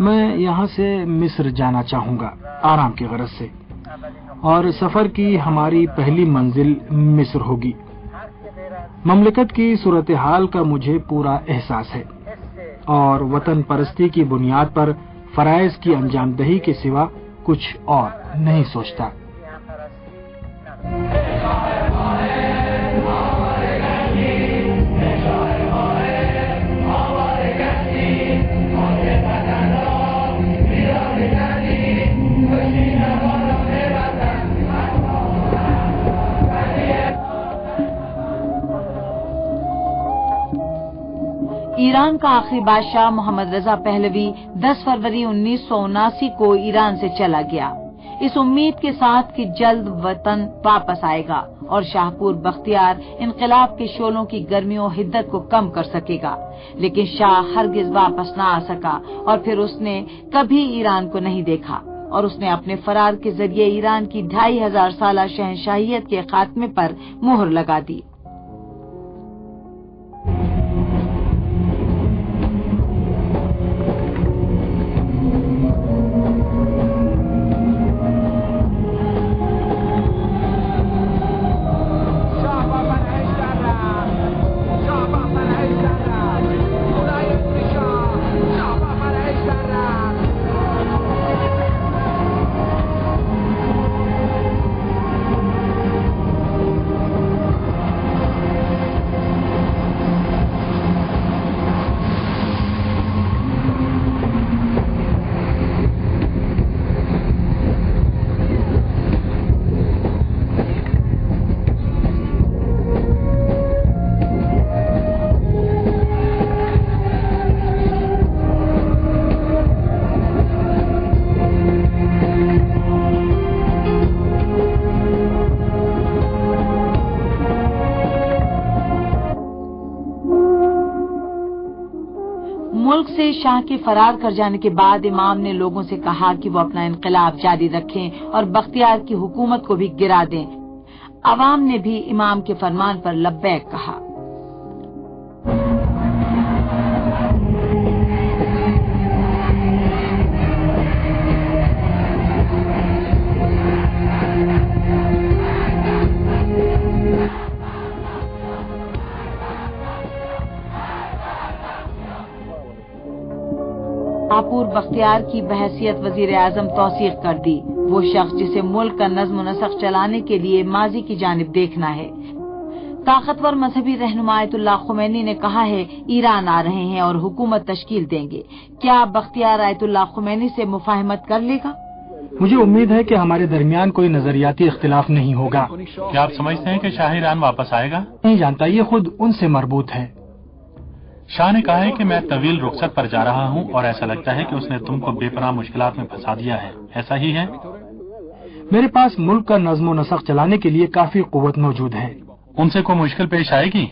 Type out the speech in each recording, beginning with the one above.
میں یہاں سے مصر جانا چاہوں گا آرام کی غرض سے، اور سفر کی ہماری پہلی منزل مصر ہوگی۔ مملکت کی صورتحال کا مجھے پورا احساس ہے اور وطن پرستی کی بنیاد پر فرائض کی انجام دہی کے سوا کچھ اور نہیں سوچتا۔ ایران کا آخری بادشاہ محمد رضا پہلوی 10 فروری 1979 کو ایران سے چلا گیا، اس امید کے ساتھ کہ جلد وطن واپس آئے گا اور شاہپور بختیار انقلاب کے شعلوں کی گرمی و حدت کو کم کر سکے گا، لیکن شاہ ہرگز واپس نہ آ سکا اور پھر اس نے کبھی ایران کو نہیں دیکھا، اور اس نے اپنے فرار کے ذریعے ایران کی 2500 سالہ شہنشاہیت کے خاتمے پر مہر لگا دی۔ ملک سے شاہ کے فرار کر جانے کے بعد امام نے لوگوں سے کہا کہ وہ اپنا انقلاب جاری رکھیں اور بختیار کی حکومت کو بھی گرا دیں۔ عوام نے بھی امام کے فرمان پر لبیک کہا۔ شاہپور بختیار کی بحیثیت وزیر اعظم توثیق کر دی، وہ شخص جسے ملک کا نظم و نسق چلانے کے لیے ماضی کی جانب دیکھنا ہے۔ طاقتور مذہبی رہنما آیت اللہ خمینی نے کہا ہے ایران آ رہے ہیں اور حکومت تشکیل دیں گے، کیا بختیار آیت اللہ خمینی سے مفاہمت کر لے گا؟ مجھے امید ہے کہ ہمارے درمیان کوئی نظریاتی اختلاف نہیں ہوگا۔ کیا آپ سمجھتے ہیں کہ شاہ ایران واپس آئے گا؟ نہیں جانتا، یہ خود ان سے مربوط ہے۔ شاہ نے کہا ہے کہ میں طویل رخصت پر جا رہا ہوں اور ایسا لگتا ہے کہ اس نے تم کو بے پناہ مشکلات میں پھنسا دیا ہے، ایسا ہی ہے؟ میرے پاس ملک کا نظم و نسق چلانے کے لیے کافی قوت موجود ہے۔ ان سے کوئی مشکل پیش آئے گی؟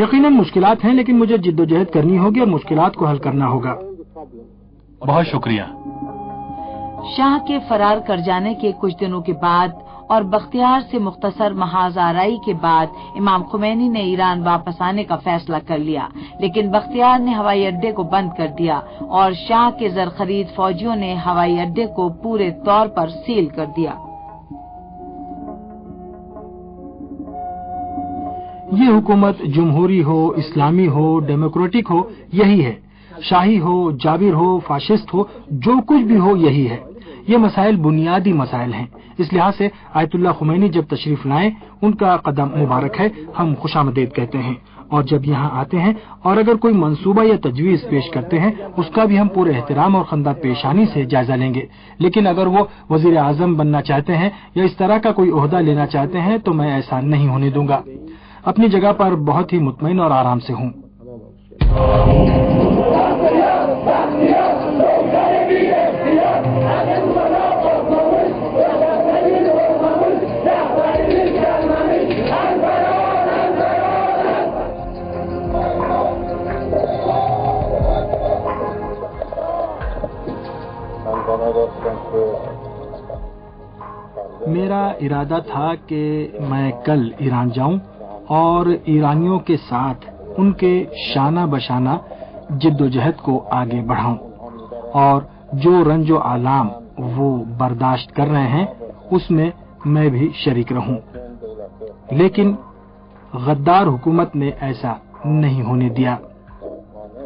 یقیناً مشکلات ہیں، لیکن مجھے جد و جہد کرنی ہوگی اور مشکلات کو حل کرنا ہوگا۔ بہت شکریہ۔ شاہ کے فرار کر جانے کے کچھ دنوں کے بعد اور بختیار سے مختصر محاذ آرائی کے بعد امام خمینی نے ایران واپس آنے کا فیصلہ کر لیا، لیکن بختیار نے ہوائی اڈے کو بند کر دیا اور شاہ کے زرخرید فوجیوں نے ہوائی اڈے کو پورے طور پر سیل کر دیا۔ یہ حکومت جمہوری ہو، اسلامی ہو، ڈیموکریٹک ہو، یہی ہے۔ شاہی ہو، جابر ہو، فاشسٹ ہو، جو کچھ بھی ہو یہی ہے۔ یہ مسائل بنیادی مسائل ہیں، اس لحاظ سے آیت اللہ خمینی جب تشریف لائیں ان کا قدم مبارک ہے، ہم خوش آمدید کہتے ہیں، اور جب یہاں آتے ہیں اور اگر کوئی منصوبہ یا تجویز پیش کرتے ہیں اس کا بھی ہم پورے احترام اور خندہ پیشانی سے جائزہ لیں گے، لیکن اگر وہ وزیر اعظم بننا چاہتے ہیں یا اس طرح کا کوئی عہدہ لینا چاہتے ہیں تو میں ایسا نہیں ہونے دوں گا۔ اپنی جگہ پر بہت ہی مطمئن اور آرام سے ہوں۔ میرا ارادہ تھا کہ میں کل ایران جاؤں اور ایرانیوں کے ساتھ ان کے شانہ بشانہ جد و جہد کو آگے بڑھاؤں اور جو رنج و آلام وہ برداشت کر رہے ہیں اس میں بھی شریک رہوں، لیکن غدار حکومت نے ایسا نہیں ہونے دیا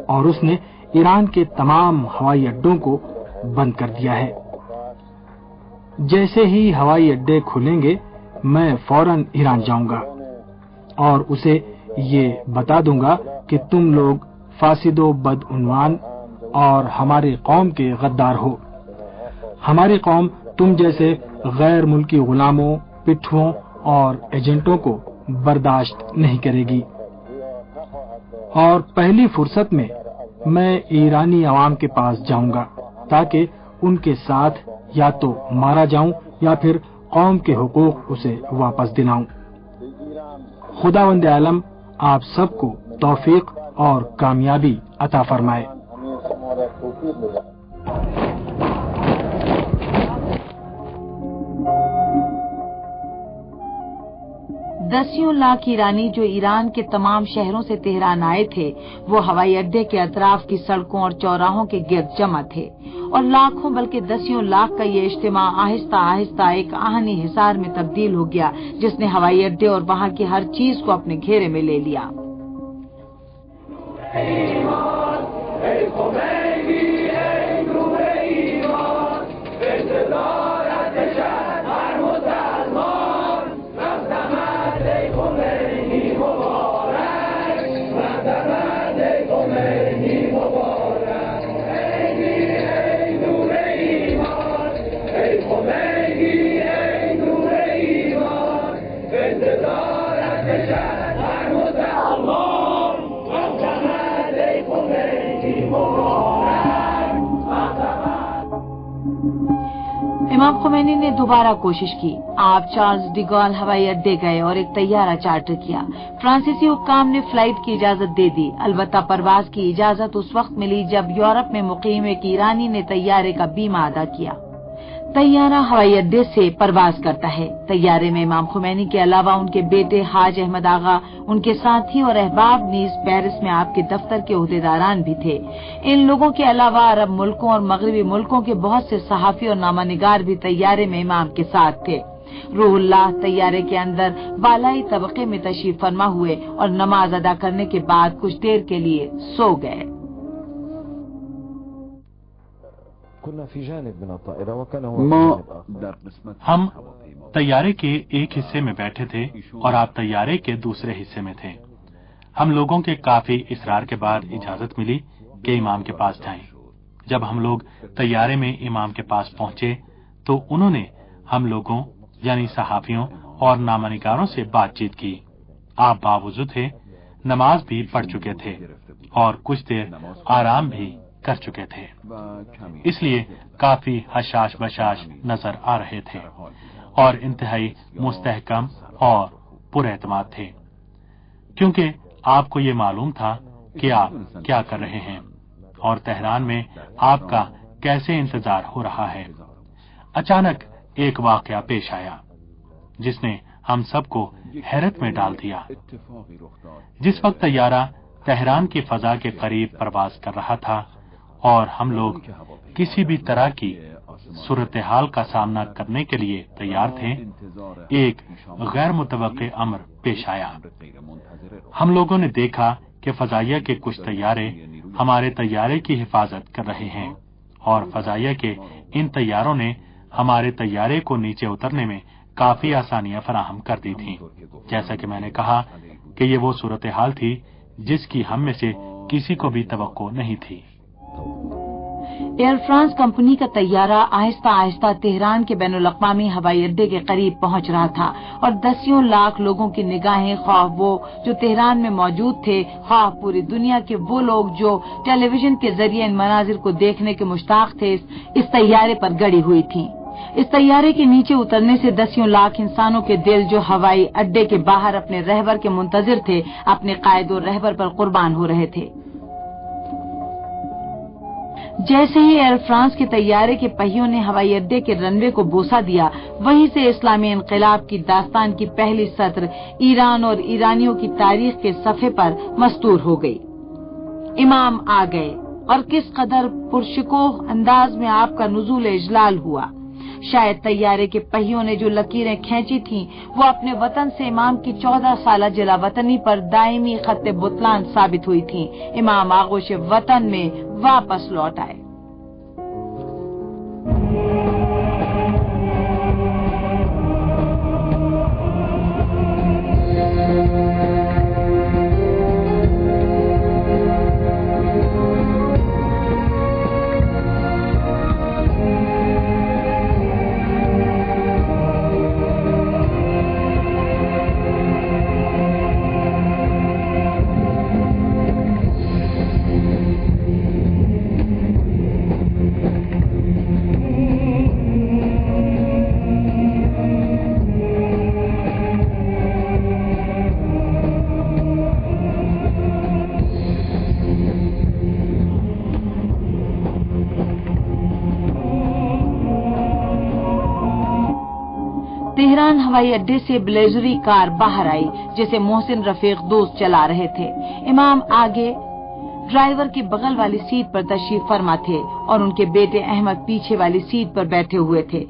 اور اس نے ایران کے تمام ہوائی اڈوں کو بند کر دیا ہے۔ جیسے ہی ہوائی اڈے کھلیں گے میں فوراً ایران جاؤں گا اور اسے یہ بتا دوں گا کہ تم لوگ فاسد و بدعنوان اور ہماری قوم کے غدار ہو۔ ہماری قوم تم جیسے غیر ملکی غلاموں، پٹھوؤں اور ایجنٹوں کو برداشت نہیں کرے گی، اور پہلی فرصت میں ایرانی عوام کے پاس جاؤں گا تاکہ ان کے ساتھ یا تو مارا جاؤں یا پھر قوم کے حقوق اسے واپس دلاؤں۔ خداوند عالم آپ سب کو توفیق اور کامیابی عطا فرمائے۔ دسیوں لاکھ ایرانی جو ایران کے تمام شہروں سے تہران آئے تھے وہ ہوائی اڈے کے اطراف کی سڑکوں اور چوراہوں کے گرد جمع تھے، اور لاکھوں بلکہ دسیوں لاکھ کا یہ اجتماع آہستہ آہستہ ایک آہنی حصار میں تبدیل ہو گیا جس نے ہوائی اڈے اور وہاں کی ہر چیز کو اپنے گھیرے میں لے لیا۔ امام خمینی نے دوبارہ کوشش کی۔ آپ چارلز ڈی گال ہوائی اڈے گئے اور ایک طیارہ چارٹر کیا۔ فرانسیسی حکام نے فلائٹ کی اجازت دے دی، البتہ پرواز کی اجازت اس وقت ملی جب یورپ میں مقیم ایک ایرانی نے طیارے کا بیمہ ادا کیا۔ طیارہ ہوائی اڈے سے پرواز کرتا ہے۔ طیارے میں امام خمینی کے علاوہ ان کے بیٹے حاج احمد آغا، ان کے ساتھی اور احباب نیز پیرس میں آپ کے دفتر کے عہدیداران بھی تھے۔ ان لوگوں کے علاوہ عرب ملکوں اور مغربی ملکوں کے بہت سے صحافی اور نامہ نگار بھی طیارے میں امام کے ساتھ تھے۔ روح اللہ طیارے کے اندر بالائی طبقے میں تشریف فرما ہوئے اور نماز ادا کرنے کے بعد کچھ دیر کے لیے سو گئے۔ ہم طیارے کے ایک حصے میں بیٹھے تھے اور آپ طیارے کے دوسرے حصے میں تھے۔ ہم لوگوں کے کافی اصرار کے بعد اجازت ملی کہ امام کے پاس جائیں۔ جب ہم لوگ طیارے میں امام کے پاس پہنچے تو انہوں نے ہم لوگوں یعنی صحافیوں اور نامہ نگاروں سے بات چیت کی۔ آپ باوضو تھے، نماز بھی پڑھ چکے تھے اور کچھ دیر آرام بھی کر چکے تھے، اس لیے کافی حشاش بشاش نظر آ رہے تھے اور انتہائی مستحکم اور پر اعتماد تھے، کیونکہ آپ کو یہ معلوم تھا کہ آپ کیا کر رہے ہیں اور تہران میں آپ کا کیسے انتظار ہو رہا ہے۔ اچانک ایک واقعہ پیش آیا جس نے ہم سب کو حیرت میں ڈال دیا۔ جس وقت طیارہ تہران کی فضا کے قریب پرواز کر رہا تھا اور ہم لوگ کسی بھی طرح کی صورتحال کا سامنا کرنے کے لیے تیار تھے، ایک غیر متوقع امر پیش آیا۔ ہم لوگوں نے دیکھا کہ فضائیہ کے کچھ طیارے ہمارے طیارے کی حفاظت کر رہے ہیں اور فضائیہ کے ان طیاروں نے ہمارے طیارے کو نیچے اترنے میں کافی آسانیاں فراہم کر دی تھیں۔ جیسا کہ میں نے کہا کہ یہ وہ صورتحال تھی جس کی ہم میں سے کسی کو بھی توقع نہیں تھی۔ ایئر فرانس کمپنی کا طیارہ آہستہ آہستہ تہران کے بین الاقوامی ہوائی اڈے کے قریب پہنچ رہا تھا اور دسیوں لاکھ لوگوں کی نگاہیں، خواہ وہ جو تہران میں موجود تھے، خواہ پوری دنیا کے وہ لوگ جو ٹیلی ویژن کے ذریعے ان مناظر کو دیکھنے کے مشتاق تھے، اس طیارے پر گڑی ہوئی تھی۔ اس طیارے کے نیچے اترنے سے دسیوں لاکھ انسانوں کے دل جو ہوائی اڈے کے باہر اپنے رہبر کے منتظر تھے، اپنے قائد اور رہبر پر قربان ہو رہے تھے۔ جیسے ہی ایئر فرانس کے طیارے کے پہیوں نے ہوائی اڈے کے رن وے کو بوسہ دیا، وہیں سے اسلامی انقلاب کی داستان کی پہلی سطر ایران اور ایرانیوں کی تاریخ کے صفحے پر مستور ہو گئی۔ امام آ گئے، اور کس قدر پرشکوہ انداز میں آپ کا نزول اجلال ہوا۔ شاید طیارے کے پہیوں نے جو لکیریں کھینچی تھیں وہ اپنے وطن سے امام کی 14 سالہ جلا وطنی پر دائمی خط بطلان ثابت ہوئی تھیں۔ امام آغوش وطن میں واپس لوٹ آئے۔ تہران ہوائی اڈے سے بلیزری کار باہر آئی جسے محسن رفیق دوست چلا رہے تھے۔ امام آگے ڈرائیور کی بغل والی سیٹ پر تشریف فرما تھے اور ان کے بیٹے احمد پیچھے والی سیٹ پر بیٹھے ہوئے تھے۔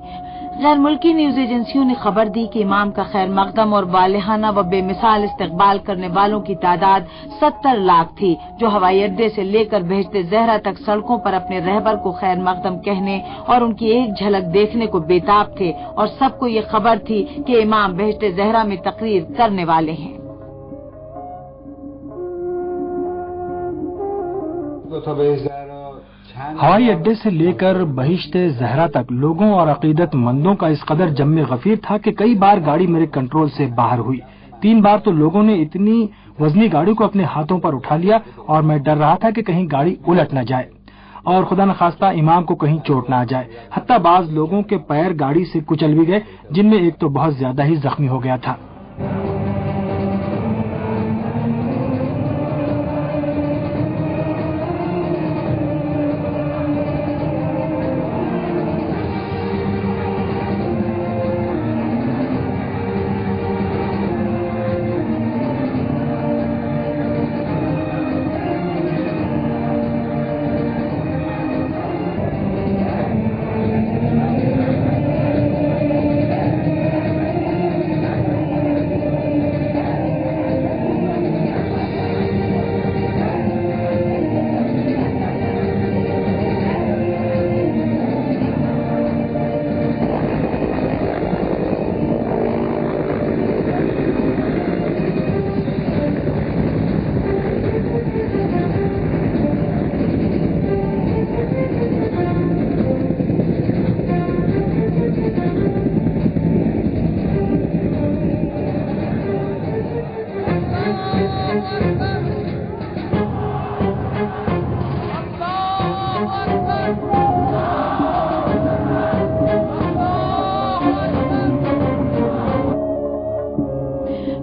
غیر ملکی نیوز ایجنسیوں نے خبر دی کہ امام کا خیر مقدم اور والہانہ و بے مثال استقبال کرنے والوں کی تعداد 70 لاکھ تھی، جو ہوائی اڈے سے لے کر بہشت زہرا تک سڑکوں پر اپنے رہبر کو خیر مقدم کہنے اور ان کی ایک جھلک دیکھنے کو بےتاب تھے، اور سب کو یہ خبر تھی کہ امام بہشت زہرا میں تقریر کرنے والے ہیں۔ ہوائی اڈے سے لے کر بہشت زہرا تک لوگوں اور عقیدت مندوں کا اس قدر جم غفیر تھا کہ کئی بار گاڑی میرے کنٹرول سے باہر ہوئی۔ 3 بار تو لوگوں نے اتنی وزنی گاڑی کو اپنے ہاتھوں پر اٹھا لیا اور میں ڈر رہا تھا کہ کہیں گاڑی الٹ نہ جائے اور خدا نخواستہ امام کو کہیں چوٹ نہ آ جائے۔ حتیٰ بعض لوگوں کے پیر گاڑی سے کچل بھی گئے، جن میں ایک تو بہت زیادہ ہی زخمی ہو گیا تھا۔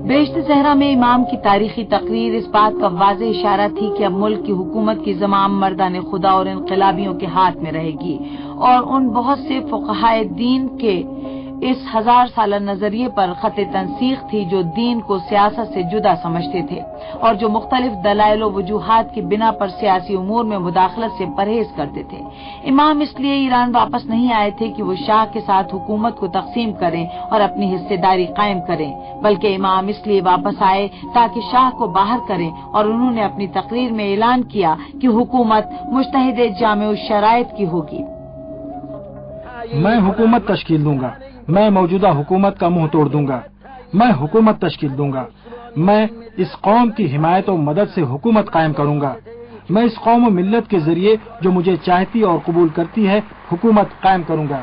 بہشت زہرا میں امام کی تاریخی تقریر اس بات کا واضح اشارہ تھی کہ اب ملک کی حکومت کی زمام مردان خدا اور انقلابیوں کے ہاتھ میں رہے گی، اور ان بہت سے فقہائے دین کے اس 1000 سالہ نظریے پر خط تنسیخ تھی جو دین کو سیاست سے جدا سمجھتے تھے اور جو مختلف دلائل و وجوہات کی بنا پر سیاسی امور میں مداخلت سے پرہیز کرتے تھے۔ امام اس لیے ایران واپس نہیں آئے تھے کہ وہ شاہ کے ساتھ حکومت کو تقسیم کریں اور اپنی حصے داری قائم کریں، بلکہ امام اس لیے واپس آئے تاکہ شاہ کو باہر کریں، اور انہوں نے اپنی تقریر میں اعلان کیا کہ حکومت مجتہد جامع الشرائط کی ہوگی۔ میں حکومت تشکیل دوں گا، میں موجودہ حکومت کا منہ توڑ دوں گا، میں حکومت تشکیل دوں گا، میں اس قوم کی حمایت و مدد سے حکومت قائم کروں گا، میں اس قوم و ملت کے ذریعے جو مجھے چاہتی اور قبول کرتی ہے حکومت قائم کروں گا۔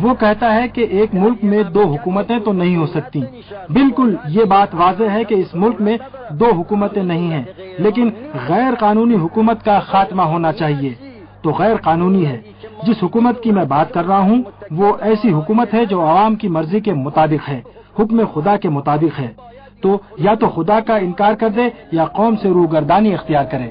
وہ کہتا ہے کہ ایک ملک میں 2 حکومتیں تو نہیں ہو سکتی۔ بالکل یہ بات واضح ہے کہ اس ملک میں 2 حکومتیں نہیں ہیں، لیکن غیر قانونی حکومت کا خاتمہ ہونا چاہیے۔ تو غیر قانونی ہے، جس حکومت کی میں بات کر رہا ہوں وہ ایسی حکومت ہے جو عوام کی مرضی کے مطابق ہے، حکم خدا کے مطابق ہے۔ تو یا تو خدا کا انکار کر دے یا قوم سے روگردانی اختیار کرے۔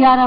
11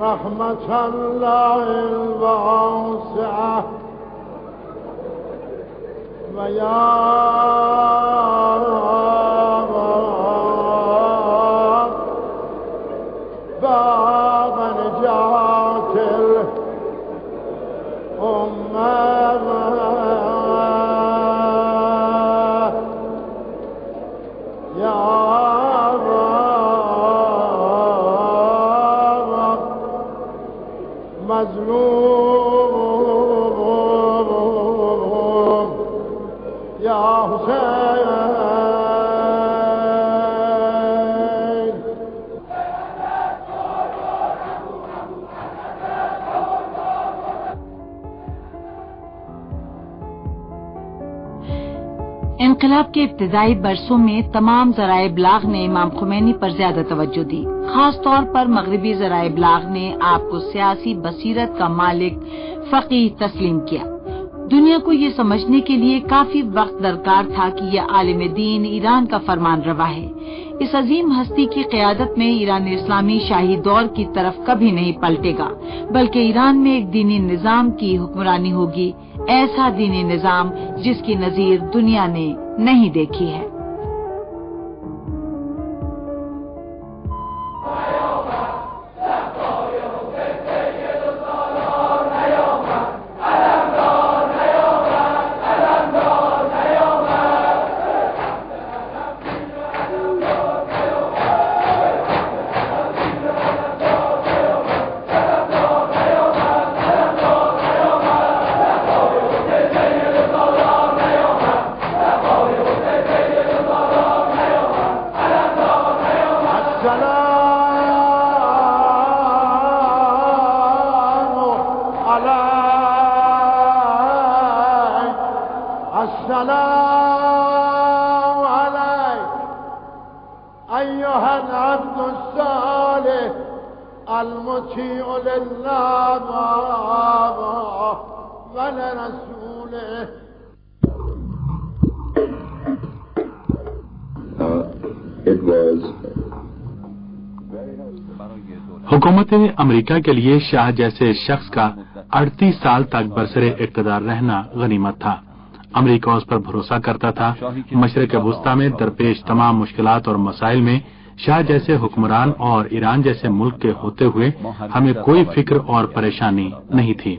رحمة الله الواسعة ويا باب نجاة الأمة يا مظلوم يا حسين. انقلاب کے ابتدائی برسوں میں تمام ذرائع ابلاغ نے امام خمینی پر زیادہ توجہ دی. خاص طور پر مغربی ذرائع ابلاغ نے آپ کو سیاسی بصیرت کا مالک فقیہ تسلیم کیا. دنیا کو یہ سمجھنے کے لیے کافی وقت درکار تھا کہ یہ عالم دین ایران کا فرمان روا ہے. اس عظیم ہستی کی قیادت میں ایران اسلامی شاہی دور کی طرف کبھی نہیں پلٹے گا، بلکہ ایران میں ایک دینی نظام کی حکمرانی ہوگی، ایسا دینی نظام جس کی نظیر دنیا نے نہیں دیکھی ہے. السلام عليك أيها العبد الصالح المطيع لله ولرسوله. حکومت امریکہ کے لیے شاہ جیسے شخص کا 38 سال تک برسر اقتدار رہنا غنیمت تھا. امریکہ اس پر بھروسہ کرتا تھا. مشرق وسطی میں درپیش تمام مشکلات اور مسائل میں شاہ جیسے حکمران اور ایران جیسے ملک کے ہوتے ہوئے ہمیں کوئی فکر اور پریشانی نہیں تھی.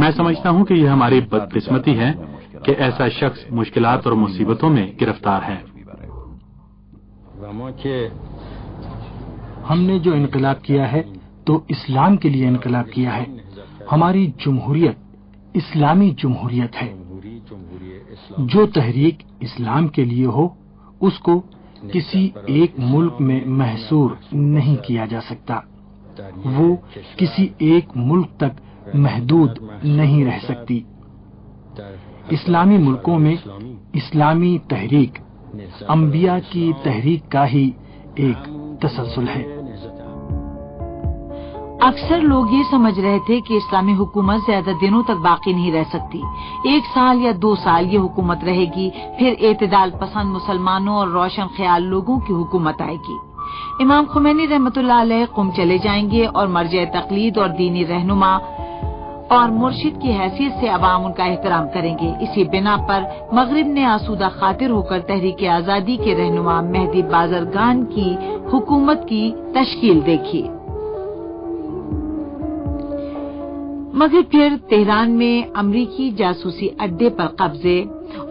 میں سمجھتا ہوں کہ یہ ہماری بدقسمتی ہے کہ ایسا شخص مشکلات اور مصیبتوں میں گرفتار ہے. ہم نے جو انقلاب کیا ہے تو اسلام کے لیے انقلاب کیا ہے. ہماری جمہوریت اسلامی جمہوریت ہے. جو تحریک اسلام کے لیے ہو اس کو کسی ایک ملک میں محصور نہیں کیا جا سکتا. وہ کسی ایک ملک تک محدود نہیں رہ سکتی. اسلامی ملکوں میں اسلامی تحریک انبیاء کی تحریک کا ہی ایک تسلسل ہے. اکثر لوگ یہ سمجھ رہے تھے کہ اسلامی حکومت زیادہ دنوں تک باقی نہیں رہ سکتی. 1 سال یا 2 سال یہ حکومت رہے گی، پھر اعتدال پسند مسلمانوں اور روشن خیال لوگوں کی حکومت آئے گی. امام خمینی رحمۃ اللہ علیہ قم چلے جائیں گے اور مرجع تقلید اور دینی رہنما اور مرشد کی حیثیت سے عوام ان کا احترام کریں گے. اسی بنا پر مغرب نے آسودہ خاطر ہو کر تحریک آزادی کے رہنما مہدی بازرگان کی حکومت کی تشکیل دیکھی. مگر پھر تہران میں امریکی جاسوسی اڈے پر قبضے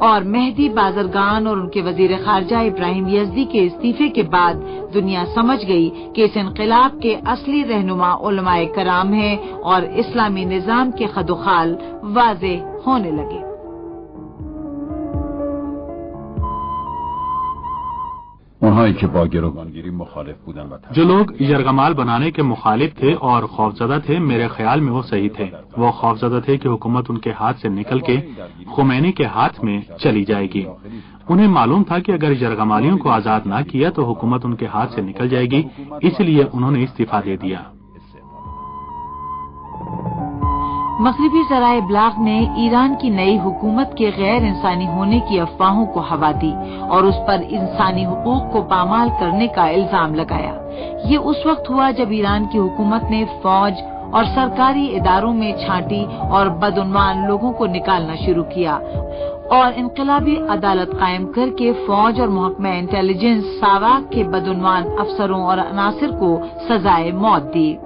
اور مہدی بازرگان اور ان کے وزیر خارجہ ابراہیم یزدی کے استعفے کے بعد دنیا سمجھ گئی کہ اس انقلاب کے اصلی رہنما علماء کرام ہیں اور اسلامی نظام کے خد و خال واضح ہونے لگے. جو لوگ یرغمال بنانے کے مخالف تھے اور خوفزدہ تھے، میرے خیال میں وہ صحیح تھے. وہ خوفزدہ تھے کہ حکومت ان کے ہاتھ سے نکل کے خمینی کے ہاتھ میں چلی جائے گی. انہیں معلوم تھا کہ اگر یرغمالیوں کو آزاد نہ کیا تو حکومت ان کے ہاتھ سے نکل جائے گی، اس لیے انہوں نے استعفیٰ دے دیا. مغربی ذرائع ابلاغ نے ایران کی نئی حکومت کے غیر انسانی ہونے کی افواہوں کو ہوا دی اور اس پر انسانی حقوق کو پامال کرنے کا الزام لگایا۔ یہ اس وقت ہوا جب ایران کی حکومت نے فوج اور سرکاری اداروں میں چھانٹی اور بدعنوان لوگوں کو نکالنا شروع کیا اور انقلابی عدالت قائم کر کے فوج اور محکمہ انٹیلیجنس ساواک کے بدعنوان افسروں اور عناصر کو سزائے موت دی۔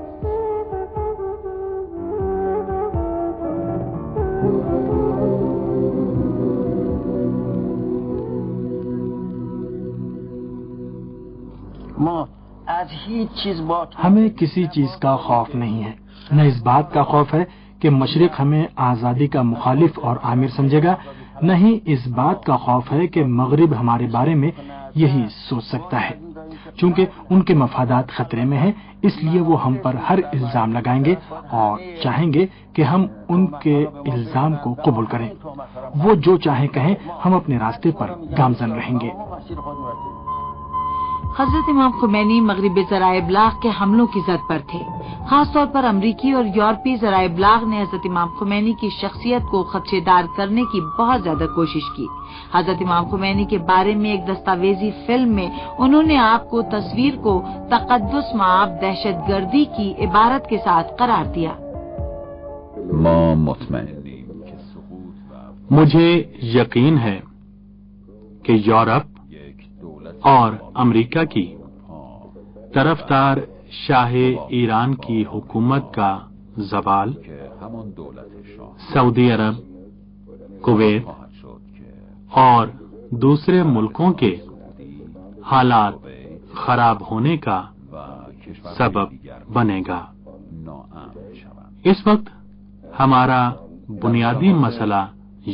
ہمیں کسی چیز کا خوف نہیں ہے، نہ اس بات کا خوف ہے کہ مشرق ہمیں آزادی کا مخالف اور آمر سمجھے گا، نہ ہی اس بات کا خوف ہے کہ مغرب ہمارے بارے میں یہی سوچ سکتا ہے۔ چونکہ ان کے مفادات خطرے میں ہیں، اس لیے وہ ہم پر ہر الزام لگائیں گے اور چاہیں گے کہ ہم ان کے الزام کو قبول کریں۔ وہ جو چاہیں کہیں، ہم اپنے راستے پر گامزن رہیں گے۔ حضرت امام خمینی مغربی ذرائع ابلاغ کے حملوں کی زد پر تھے۔ خاص طور پر امریکی اور یورپی ذرائع ابلاغ نے حضرت امام خمینی کی شخصیت کو خدشےدار کرنے کی بہت زیادہ کوشش کی۔ حضرت امام خمینی کے بارے میں ایک دستاویزی فلم میں انہوں نے آپ کو تصویر کو تقدس مآب دہشت گردی کی عبارت کے ساتھ قرار دیا۔ مجھے یقین ہے کہ یورپ اور امریکہ کی طرفدار شاہ ایران کی حکومت کا زوال سعودی عرب، کویت اور دوسرے ملکوں کے حالات خراب ہونے کا سبب بنے گا۔ اس وقت ہمارا بنیادی مسئلہ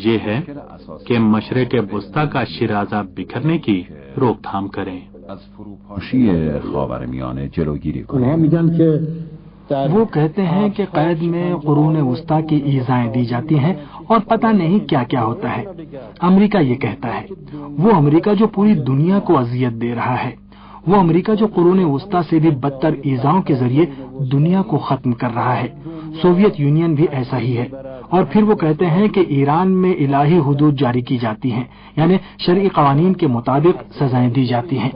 یہ ہے کہ مشرق وسطی کا شیرازہ بکھرنے کی روک تھام کریں۔ وہ کہتے ہیں کہ قید میں قرون وسطی کی ایذائیں دی جاتی ہیں اور پتہ نہیں کیا کیا ہوتا ہے۔ امریکہ یہ کہتا ہے، وہ امریکہ جو پوری دنیا کو اذیت دے رہا ہے، وہ امریکہ جو قرون وسطی سے بھی بدتر ایذاؤں کے ذریعے دنیا کو ختم کر رہا ہے۔ سوویت یونین بھی ایسا ہی ہے۔ اور پھر وہ کہتے ہیں کہ ایران میں الہی حدود جاری کی جاتی ہیں، یعنی شرعی قوانین کے مطابق سزائیں دی جاتی ہیں۔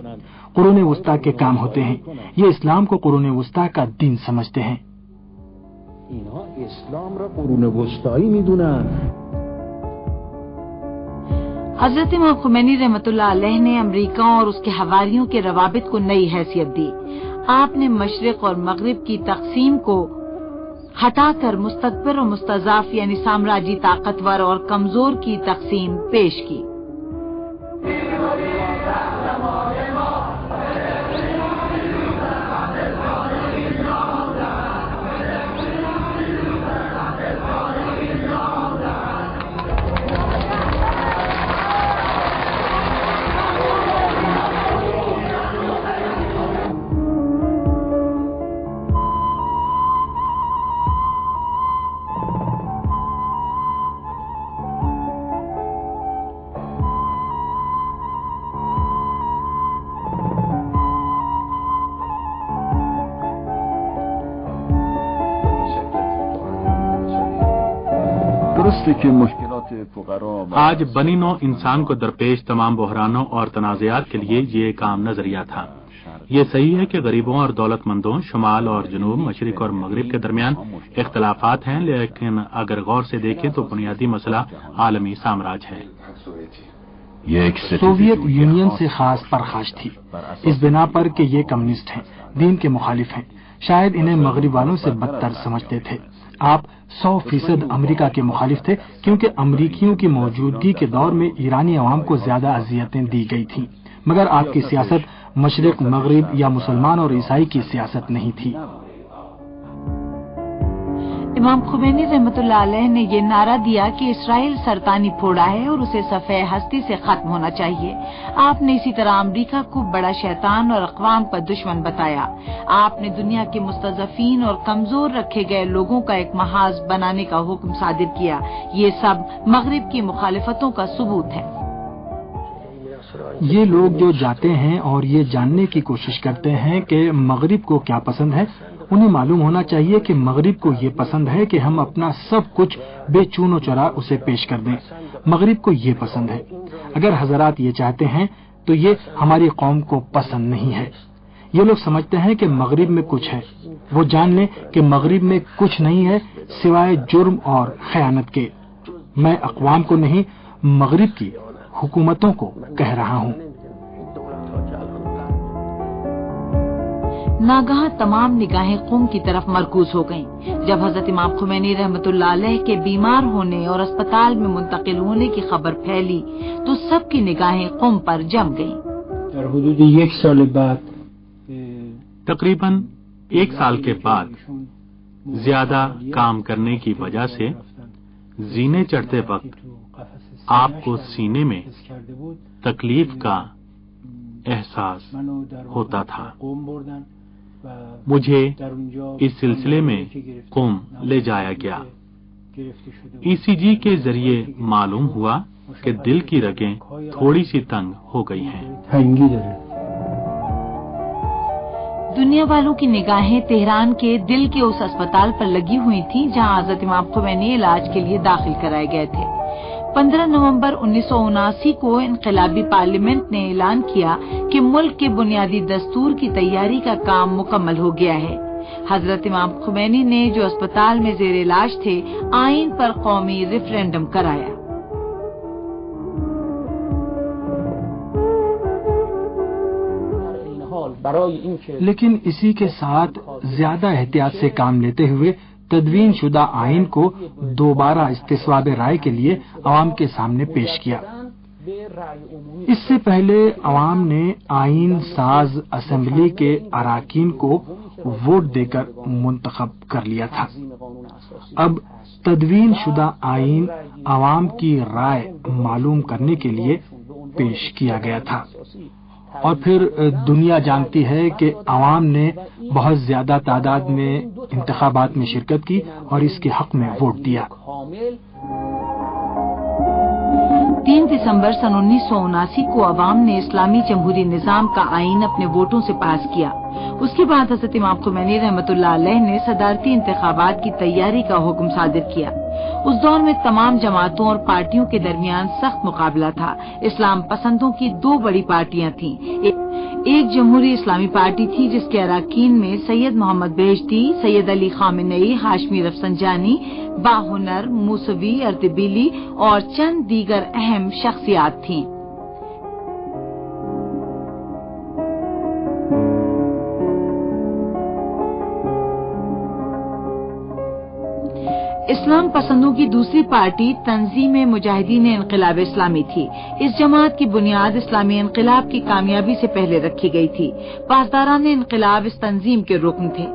قرون وسطی کے کام ہوتے ہیں۔ یہ اسلام کو قرون وسطی کا دین سمجھتے ہیں۔ حضرت امام خمینی رحمۃ اللہ علیہ نے امریکہ اور اس کے حواریوں کے روابط کو نئی حیثیت دی۔ آپ نے مشرق اور مغرب کی تقسیم کو ہٹا کر مستکبر اور مستضعف یعنی سامراجی طاقتور اور کمزور کی تقسیم پیش کی۔ آج بنی نوع انسان کو درپیش تمام بحرانوں اور تنازعات کے لیے یہ ایک عام نظریہ تھا۔ یہ صحیح ہے کہ غریبوں اور دولت مندوں، شمال اور جنوب، مشرق اور مغرب کے درمیان اختلافات ہیں، لیکن اگر غور سے دیکھیں تو بنیادی مسئلہ عالمی سامراج ہے۔ سوویت یونین سے خاص پرخاش تھی، اس بنا پر کہ یہ کمیونسٹ ہیں، دین کے مخالف ہیں، شاید انہیں مغرب والوں سے بدتر سمجھتے تھے۔ آپ 100% امریکہ کے مخالف تھے، کیونکہ امریکیوں کی موجودگی کے دور میں ایرانی عوام کو زیادہ اذیتیں دی گئی تھیں، مگر آپ کی سیاست مشرق مغرب یا مسلمان اور عیسائی کی سیاست نہیں تھی۔ امام خمینی رحمۃ اللہ علیہ نے یہ نعرہ دیا کہ اسرائیل سرطانی پھوڑا ہے اور اسے صفحہ ہستی سے ختم ہونا چاہیے۔ آپ نے اسی طرح امریکہ کو بڑا شیطان اور اقوام کا دشمن بتایا۔ آپ نے دنیا کے مستضعفین اور کمزور رکھے گئے لوگوں کا ایک محاذ بنانے کا حکم صادر کیا۔ یہ سب مغرب کی مخالفتوں کا ثبوت ہے۔ یہ لوگ جو جاتے ہیں اور یہ جاننے کی کوشش کرتے ہیں کہ مغرب کو کیا پسند ہے انہیں معلوم ہونا چاہیے کہ مغرب کو یہ پسند ہے کہ ہم اپنا سب کچھ بے چون و چرا اسے پیش کر دیں. مغرب کو یہ پسند ہے. اگر حضرات یہ چاہتے ہیں تو یہ ہماری قوم کو پسند نہیں ہے. یہ لوگ سمجھتے ہیں کہ مغرب میں کچھ ہے. وہ جان لیں کہ مغرب میں کچھ نہیں ہے سوائے جرم اور خیانت کے. میں اقوام کو نہیں مغرب کی حکومتوں کو کہہ رہا ہوں. ناگہاں تمام نگاہیں قم کی طرف مرکوز ہو گئیں. جب حضرت امام خمینی رحمۃ اللہ علیہ کے بیمار ہونے اور اسپتال میں منتقل ہونے کی خبر پھیلی تو سب کی نگاہیں قم پر جم گئیں. حدود 1 سال بعد تقریباً 1 سال کے بعد زیادہ کام کرنے کی وجہ سے زینے چڑھتے وقت آپ کو سینے میں تکلیف کا احساس ہوتا تھا. مجھے اس سلسلے میں قم لے جایا گیا. ECG کے ذریعے معلوم ہوا کہ دل کی رگیں تھوڑی سی تنگ ہو گئی ہیں. دنیا والوں کی نگاہیں تہران کے دل کے اس اسپتال پر لگی ہوئی تھیں جہاں حضرت امام خمینی علاج کے لیے داخل کرائے گئے تھے. 15 نومبر 1979 کو انقلابی پارلیمنٹ نے اعلان کیا کہ ملک کے بنیادی دستور کی تیاری کا کام مکمل ہو گیا ہے. حضرت امام خمینی نے جو اسپتال میں زیر علاج تھے آئین پر قومی ریفرینڈم کرایا. لیکن اسی کے ساتھ زیادہ احتیاط سے کام لیتے ہوئے تدوین شدہ آئین کو دوبارہ استصواب رائے کے لیے عوام کے سامنے پیش کیا. اس سے پہلے عوام نے آئین ساز اسمبلی کے اراکین کو ووٹ دے کر منتخب کر لیا تھا. اب تدوین شدہ آئین عوام کی رائے معلوم کرنے کے لیے پیش کیا گیا تھا. اور پھر دنیا جانتی ہے کہ عوام نے بہت زیادہ تعداد میں انتخابات میں شرکت کی اور اس کے حق میں ووٹ دیا. 3 دسمبر سن 1979 کو عوام نے اسلامی جمہوری نظام کا آئین اپنے ووٹوں سے پاس کیا. اس کے بعد حضرت امام خمینی رحمۃ اللہ علیہ نے صدارتی انتخابات کی تیاری کا حکم صادر کیا. اس دور میں تمام جماعتوں اور پارٹیوں کے درمیان سخت مقابلہ تھا. اسلام پسندوں کی 2 بڑی پارٹیاں تھیں. ایک جمہوری اسلامی پارٹی تھی جس کے اراکین میں سید محمد بہشتی، سید علی خامنئی، ہاشمی رفسنجانی، باہنر، موسوی، اردبیلی اور چند دیگر اہم شخصیات تھیں. اسلام پسندوں کی دوسری پارٹی تنظیم مجاہدین انقلاب اسلامی تھی. اس جماعت کی بنیاد اسلامی انقلاب کی کامیابی سے پہلے رکھی گئی تھی. پاسداران انقلاب اس تنظیم کے رکن تھے.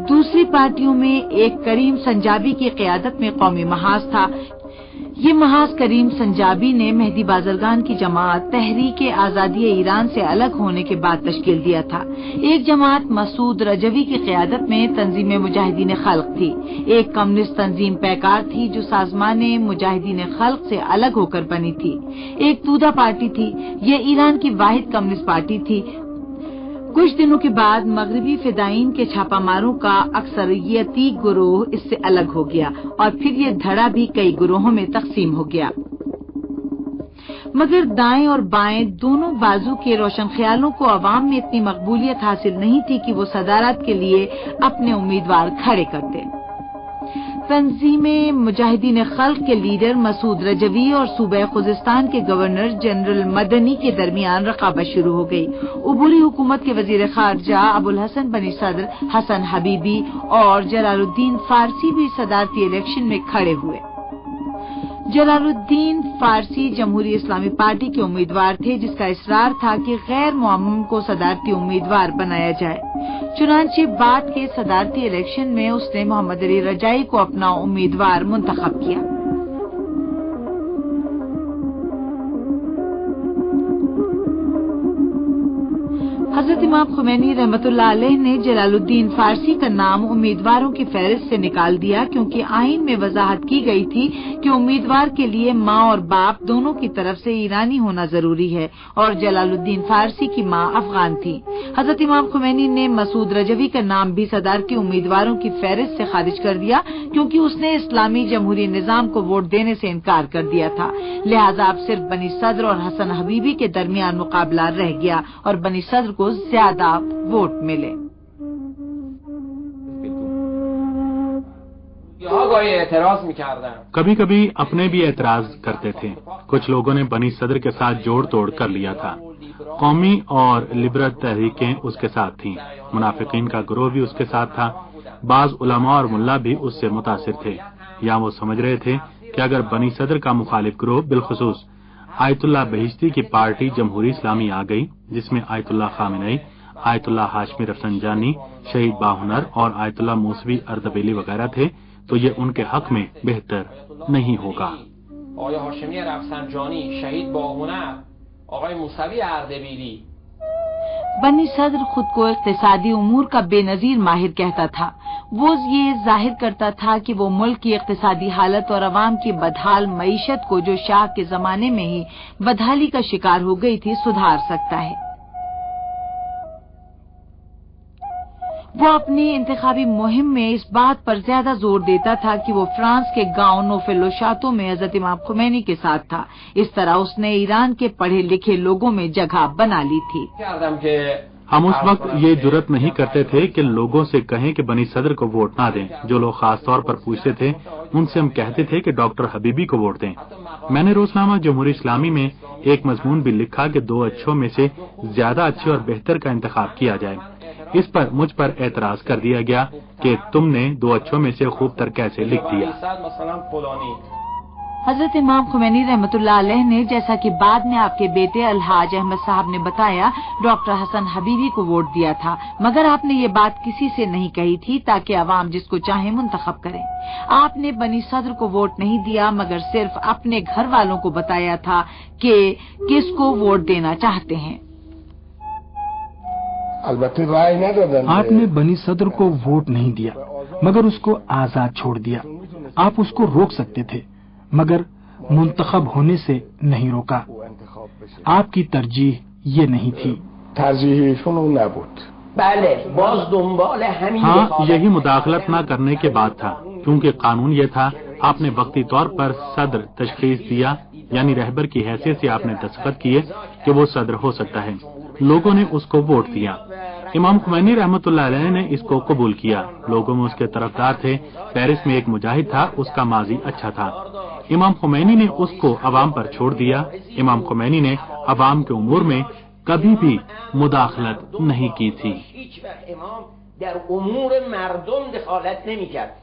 دوسری پارٹیوں میں ایک کریم سنجابی کی قیادت میں قومی محاذ تھا. یہ محاذ کریم سنجابی نے مہدی بازرگان کی جماعت تحریک آزادی ایران سے الگ ہونے کے بعد تشکیل دیا تھا. ایک جماعت مسعود رجوی کی قیادت میں تنظیم مجاہدین خلق تھی. ایک کمیونسٹ تنظیم پیکار تھی جو سازمان مجاہدین خلق سے الگ ہو کر بنی تھی. ایک تودا پارٹی تھی. یہ ایران کی واحد کمیونسٹ پارٹی تھی. کچھ دنوں کے بعد مغربی فدائین کے چھاپا ماروں کا اکثریتی گروہ اس سے الگ ہو گیا اور پھر یہ دھڑا بھی کئی گروہوں میں تقسیم ہو گیا. مگر دائیں اور بائیں دونوں بازو کے روشن خیالوں کو عوام میں اتنی مقبولیت حاصل نہیں تھی کہ وہ صدارت کے لیے اپنے امیدوار کھڑے کرتے. تنظیم مجاہدین خلق کے لیڈر مسعود رجوی اور صوبہ خوزستان کے گورنر جنرل مدنی کے درمیان رقابت شروع ہو گئی. عبوری حکومت کے وزیر خارجہ ابوالحسن بنی صدر حسن حبیبی اور جلال الدین فارسی بھی صدارتی الیکشن میں کھڑے ہوئے. جلال الدین فارسی جمہوری اسلامی پارٹی کے امیدوار تھے جس کا اصرار تھا کہ غیر معمم کو صدارتی امیدوار بنایا جائے. چنانچہ بعد کے صدارتی الیکشن میں اس نے محمد علی رجائی کو اپنا امیدوار منتخب کیا. حضرت امام خمینی رحمۃ اللہ علیہ نے جلال الدین فارسی کا نام امیدواروں کی فہرست سے نکال دیا، کیونکہ آئین میں وضاحت کی گئی تھی کہ امیدوار کے لیے ماں اور باپ دونوں کی طرف سے ایرانی ہونا ضروری ہے، اور جلال الدین فارسی کی ماں افغان تھی۔ حضرت امام خمینی نے مسعود رجوی کا نام بھی صدر کے امیدواروں کی فہرست سے خارج کر دیا، کیونکہ اس نے اسلامی جمہوری نظام کو ووٹ دینے سے انکار کر دیا تھا، لہذا اب صرف بنی صدر اور حسن حبیبی کے درمیان مقابلہ رہ گیا اور بنی صدر کو زیادہ ووٹ ملے۔ کبھی کبھی اپنے بھی اعتراض کرتے تھے۔ کچھ لوگوں نے بنی صدر کے ساتھ جوڑ توڑ کر لیا تھا۔ قومی اور لبرل تحریکیں اس کے ساتھ تھیں، منافقین کا گروہ بھی اس کے ساتھ تھا۔ بعض علماء اور ملا بھی اس سے متاثر تھے، یا وہ سمجھ رہے تھے کہ اگر بنی صدر کا مخالف گروہ، بالخصوص آیت اللہ بہشتی کی پارٹی جمہوری اسلامی آ گئی، جس میں آیت اللہ خامنئی، آیت اللہ ہاشمی رفسنجانی، شہید باہنر اور آیت اللہ موسوی اردبیلی وغیرہ تھے، تو یہ ان کے حق میں بہتر نہیں ہوگا۔ آقای هاشمی رفسنجانی، شهید باهنر، آقای موسوی اردبیلی۔ بنی صدر خود کو اقتصادی امور کا بے نظیر ماہر کہتا تھا۔ وہ یہ ظاہر کرتا تھا کہ وہ ملک کی اقتصادی حالت اور عوام کی بدحال معیشت کو، جو شاہ کے زمانے میں ہی بدحالی کا شکار ہو گئی تھی، سدھار سکتا ہے۔ وہ اپنی انتخابی مہم میں اس بات پر زیادہ زور دیتا تھا کہ وہ فرانس کے گاؤں نوفل و شاتوں میں حضرت امام خمینی کے ساتھ تھا۔ اس طرح اس نے ایران کے پڑھے لکھے لوگوں میں جگہ بنا لی تھی۔ ہم اس وقت یہ جرت نہیں کرتے تھے کہ لوگوں سے کہیں کہ بنی صدر کو ووٹ نہ دیں۔ جو لوگ خاص طور پر پوچھتے تھے ان سے ہم کہتے تھے کہ ڈاکٹر حبیبی کو ووٹ دیں۔ میں نے روزنامہ جمہوری اسلامی میں ایک مضمون بھی لکھا کہ 2 اچھوں میں سے زیادہ اچھے اور بہتر کا انتخاب کیا جائے۔ اس پر مجھ پر اعتراض کر دیا گیا کہ تم نے 2 اچھوں میں سے خوب تر کیسے لکھ دیا۔ حضرت امام خمینی رحمۃ اللہ علیہ نے، جیسا کہ بعد میں آپ کے بیٹے الحاج احمد صاحب نے بتایا، ڈاکٹر حسن حبیبی کو ووٹ دیا تھا، مگر آپ نے یہ بات کسی سے نہیں کہی تھی تاکہ عوام جس کو چاہیں منتخب کریں۔ آپ نے بنی صدر کو ووٹ نہیں دیا، مگر صرف اپنے گھر والوں کو بتایا تھا کہ کس کو ووٹ دینا چاہتے ہیں۔ آپ نے بنی صدر کو ووٹ نہیں دیا، مگر اس کو آزاد چھوڑ دیا۔ آپ اس کو روک سکتے تھے، مگر منتخب ہونے سے نہیں روکا۔ آپ کی ترجیح یہ نہیں تھی۔ ہاں، یہی مداخلت نہ کرنے کے بعد تھا، کیونکہ قانون یہ تھا۔ آپ نے وقتی طور پر صدر تشخیص دیا، یعنی رہبر کی حیثیت سے آپ نے دستخط کیے کہ وہ صدر ہو سکتا ہے۔ لوگوں نے اس کو ووٹ دیا۔ امام خمینی رحمۃ اللہ علیہ نے اس کو قبول کیا۔ لوگوں میں اس کے طرفدار تھے۔ پیرس میں ایک مجاہد تھا، اس کا ماضی اچھا تھا۔ امام خمینی نے اس کو عوام پر چھوڑ دیا۔ امام خمینی نے عوام کے امور میں کبھی بھی مداخلت نہیں کی تھی۔ در امور مردم دخالت نمی‌کرد۔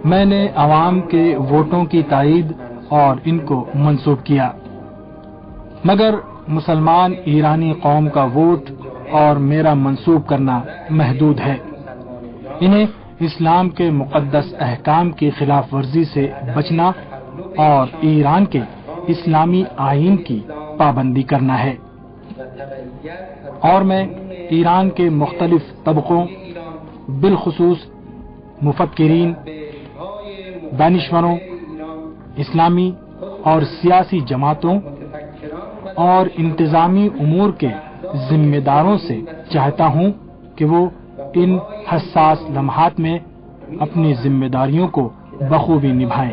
میں نے عوام کے ووٹوں کی تائید اور ان کو منسوب کیا، مگر مسلمان ایرانی قوم کا ووٹ اور میرا منسوب کرنا محدود ہے۔ انہیں اسلام کے مقدس احکام کی خلاف ورزی سے بچنا اور ایران کے اسلامی آئین کی پابندی کرنا ہے، اور میں ایران کے مختلف طبقوں، بالخصوص مفکرین، دانشوروں، اسلامی اور سیاسی جماعتوں اور انتظامی امور کے ذمہ داروں سے چاہتا ہوں کہ وہ ان حساس لمحات میں اپنی ذمہ داریوں کو بخوبی نبھائیں۔